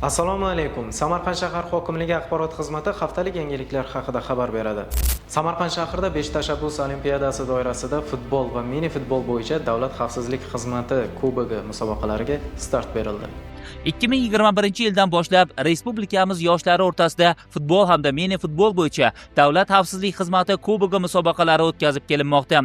Assalomu alaykum. Samarqand shahar hokimligi axborot xizmati haftalik yangiliklar haqida xabar beradi. Samarqand shahrida 5 tashabbus olimpiadasi doirasida futbol va mini futbol bo'yicha Davlat xavfsizlik xizmati kubogi musobaqalariga start berildi. 2021-yildan boshlab respublikamiz yoshlari o'rtasida futbol hamda mini futbol bo'yicha Davlat xavfsizlik xizmati kubogi musobaqalari o'tkazib kelinmoqda.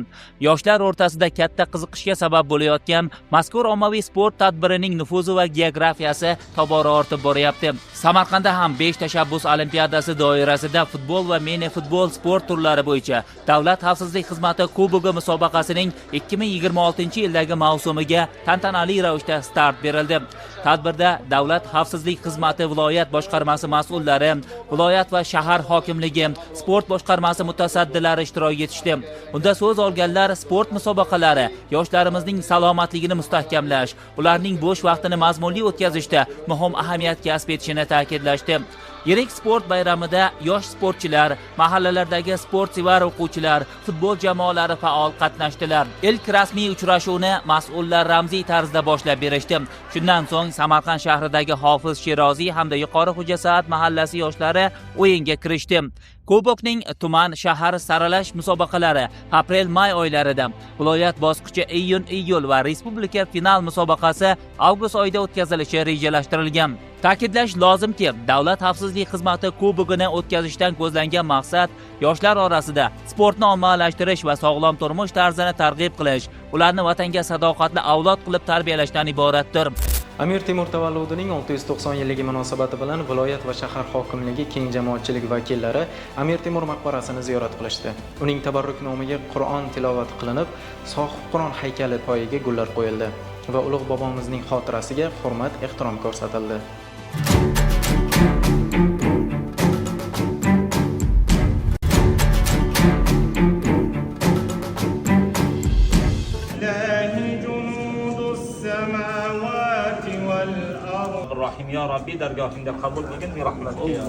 Yoshlar o'rtasida katta qiziqishga sabab bo'layotgan mazkur ommaviy sport tadbirining nufuzi va geografiyasi tobora ortib boryapti. Samarqandda ham 5 tashabbus olimpiadasi doirasida futbol va mini futbol sport turlari bo'yicha Davlat xavfsizlik xizmati kubogi musobaqasining 2026-yildagi mavsumiga tantanali ravishda start berildi. Tadbirda Davlat xavfsizlik xizmati viloyat boshqarmasi mas'ullari, viloyat va shahar hokimligi, sport boshqarmasi mutasaddilari ishtirok etishdi. Unda so'z olganlar sport musobaqalari yoshlarimizning salomatligini mustahkamlash, ularning bo'sh vaqtini mazmunli o'tkazishda muhim ahamiyat kasb etishini ta'kidlashdi. Yirik sport bayramida yosh sportchilar, mahallalardagi sportsevar o'quvchilar, futbol jamoalari faol qatnashdilar. Ilk rasmiy uchrashuvni mas'ullar ramziy tarzda boshlab berishdi. Shundan so'ng Samarqand shahridagi Hofiz Sheroziy hamda Yuqori Xo'jasaid mahallasi yoshlari o'yinga kirishdi. Kubokning tuman shahar saralash musobaqalari aprel-may oylarida, viloyat bosqichi iyun-iyul va respublika final musobaqasi avgust oyida o'tkazilishi rejalashtirilgan. Ta'kidlash lozimki, Davlat xavfsizlik xizmati kubogini o'tkazishdan ko'zlangan maqsad yoshlar orasida sportni ommalashtirish va sog'lom turmush tarzini targ'ib qilish, ularni vatanga sadoqatli avlod qilib tarbiyalashdan iboratdir. Amir Temur tavalludining 690 yilligi munosabati bilan viloyat va shahar hokimligi keng jamoatchilik vakillari Amir Temur maqbarasini ziyorat qilishdi. Uning tabarruk nomiga Qur'on tilovat qilinib, Sohib Qur'on haykali poyiga gullar qo'yildi va ulug' bobomizning xotirasiga hurmat-ehtirom ko'rsatildi. Rahim ya Rabbi dargohingda qabul qilgin bi rahmatika.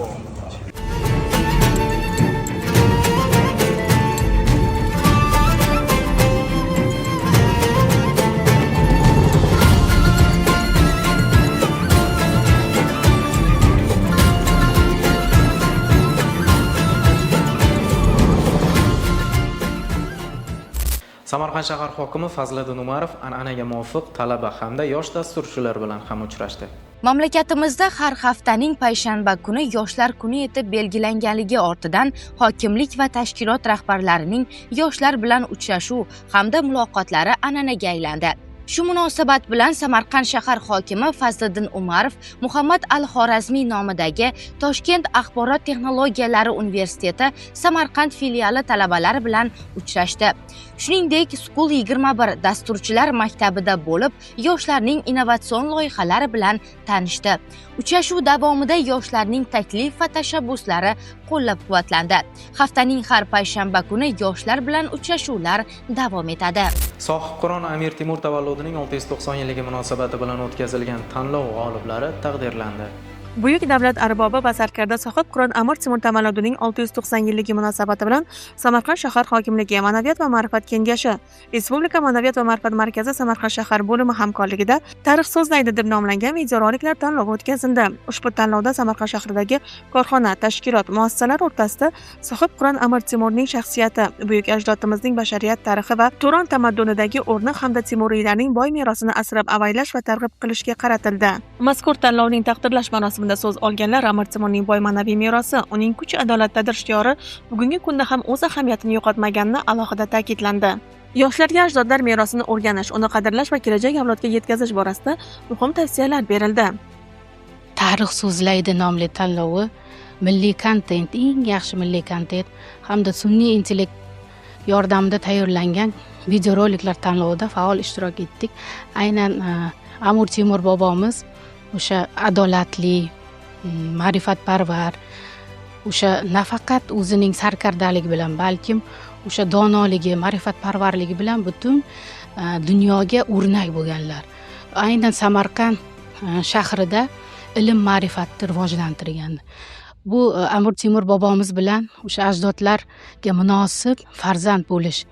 Samarqand shahar hokimi Fazliddin Umarov an'anaga muvofiq talaba hamda yosh dasturchilar bilan ham uchrashdi. Mamlakatimizda har haftaning payshanba kuni yoshlar kuni etib belgilanganligi ortidan hokimlik va tashkilot rahbarlarining yoshlar bilan uchrashuv hamda muloqotlari an'anaga aylandi. Shu munosabat bilan Samarqand shahar hokimi Fazliddin Umarov Muhammad al-Xorazmiy nomidagi Toshkent axborot texnologiyalari universiteti Samarqand filiali talabalari bilan uchrashdi. Shuningdek, School 21 dasturchilar maktabida bo'lib, yoshlarning innovatsion loyihalari bilan tanishdi. Uchrashuv davomida yoshlarning taklif va tashabbuslari qo'llab-quvvatlandi. Haftaning har payshanba kuni yoshlar bilan uchrashuvlar davom etadi. Sohib Qur'on Amir Temur tavalludining 690 yilligi munosabati bilan o'tkazilgan tanlov g'oliblari taqdirlandi. Buyuk davlat arbobi va sarkarda Sohib Qur'on Amir Temur tavalludining 690 yilligi munosabati bilan Samarqand shahar hokimligi Ma'naviyat va ma'rifat kengashi, Respublika Ma'naviyat va ma'rifat markazi Samarqand shahar bo'limi hamkorligida Tarix so'zlaydi deb nomlangan videoroliklar tanlovi o'tkazildi. Ushbu tanlovda Samarqand shahridagi korxona, tashkilot, muassasalar o'rtasida Sohib Qur'on Amir Temurning shaxsiyati, buyuk ajdodimizning bashariyat tarixi va Turon tamaddunidagi o'rni hamda Temuriylarning boy merosini asrab-avaylash va targ'ib qilishga qaratildi. Mazkur tanlovning taqdirlash marosimida so'z olganlar Amir Temurning boy ma'naviy merosi, uning kuch adolatdadir shiori bugungi kunda ham o'z ahamiyatini yo'qotmaganini alohida ta'kidlandi. Yoshlarga ajdodlar merosini o'rganish, uni qadrlash va kelajak avlodga yetkazish borasida muhim tavsiyalar berildi. Tarix so'zlaydi nomli tanlovi milliy kontent, eng yaxshi milliy kontent hamda sun'iy intellekt yordamida tayyorlangan videoroliklar tanlovida faol ishtirok etdik. Aynan Amir Temur bobomiz o'sha adolatli, ma'rifatparvar, o'sha nafaqat o'zining sarkardaligi bilan, balkim o'sha donoligi, ma'rifatparvarligi bilan butun dunyoga o'rnak bo'lganlar. Aynan Samarqand shahrida ilm ma'rifatni rivojlantirgan. Bu Amir Temur bobomiz bilan o'sha ajdodlarga munosib farzand bo'lish,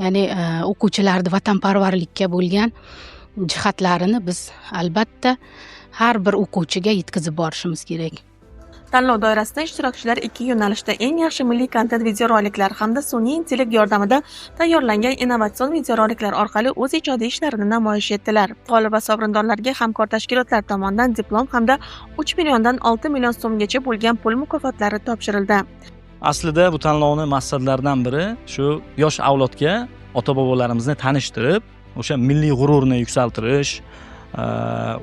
ya'ni o'quvchilarni vatanparvarlikka bo'lgan jihatlarini biz albatta har bir o'quvchiga yetkazib borishimiz kerak. Tanlov doirasida ishtirokchilar 2 yo'nalishda eng yaxshi milliy kontent videoroliklar hamda sun'iy intellekt yordamida tayyorlangan innovatsion videoroliklar orqali o'z ijodiy ishlarini namoyish etdilar. G'olib va sovrindorlarga hamkor tashkilotlar tomonidan diplom hamda 3 milliondan 6 million so'mgacha bo'lgan pul mukofotlari topshirildi. Aslida bu tanlovning maqsadlaridan biri shu yosh avlodga ota-bobolarimizni tanishtirib, o'sha milliy g'ururni yuksaltirish,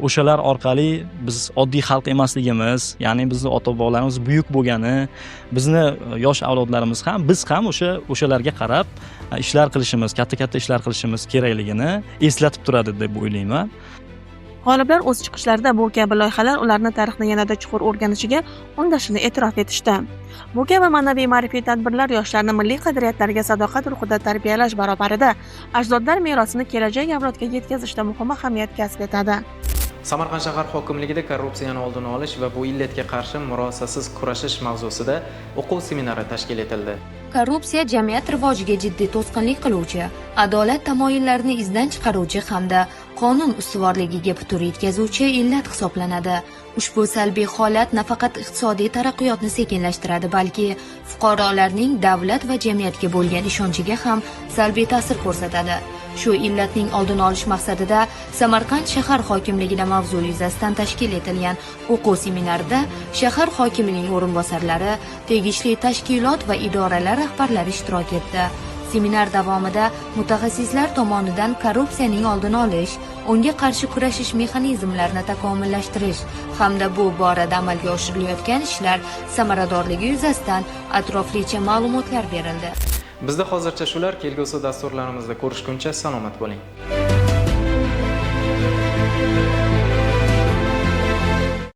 o'shalar orqali biz oddiy xalq emasligimiz, ya'ni bizning ota-bobolarimiz buyuk bo'lgani, bizni yosh avlodlarimiz ham, biz ham o'shalarga qarab ishlar qilishimiz, katta ishlar qilishimiz kerakligini eslatib turadi deb o'ylayman. G'oliblar o'z chiqishlarida bu kabi loyihalar ularni tarixni yanada chuqur o'rganishiga undashini e'tirof etishdi. Bu kabi ma'naviy ma'rifiy tadbirlar yoshlarni milliy qadriyatlarga sadoqat ruhida tarbiyalash barobarida ajdodlar merosini kelajak avlodga yetkazishda muhim ahamiyat kasb etadi. Samarqand shahar hokimligida korrupsiyani oldini olish va bu illatga qarshi murosasiz kurashish mavzusida o'quv seminari tashkil etildi. Korrupsiya jamiyat rivojiga jiddiy to'sqinlik qiluvchi, adolat tamoyillarini izdan chiqaruvchi hamda qonun ustuvorligiga putur yetkazuvchi illat hisoblanadi. Ushbu salbiy holat nafaqat iqtisodiy taraqqiyotni sekinlashtiradi, balki fuqarolarning davlat va jamiyatga bo'lgan ishonchiga ham salbiy ta'sir ko'rsatadi. Shu illatning oldini olish maqsadida Samarqand shahar hokimligida mavzu yuzasidan tashkil etilgan o'quv seminarida shahar hokimining o'rinbosarlari, tegishli tashkilot va idoralar rahbarlari ishtirok etdi. Seminar davomida mutaxassislar tomonidan korrupsiyaning oldini olish, unga qarshi kurashish mexanizmlarini takomillashtirish hamda bu borada amalga oshirilayotgan ishlar samaradorligi yuzasidan atroflicha ma'lumotlar berildi. Bizda hozircha shular, kelgusi dasturlarimizda ko'rishguncha salomat bo'ling.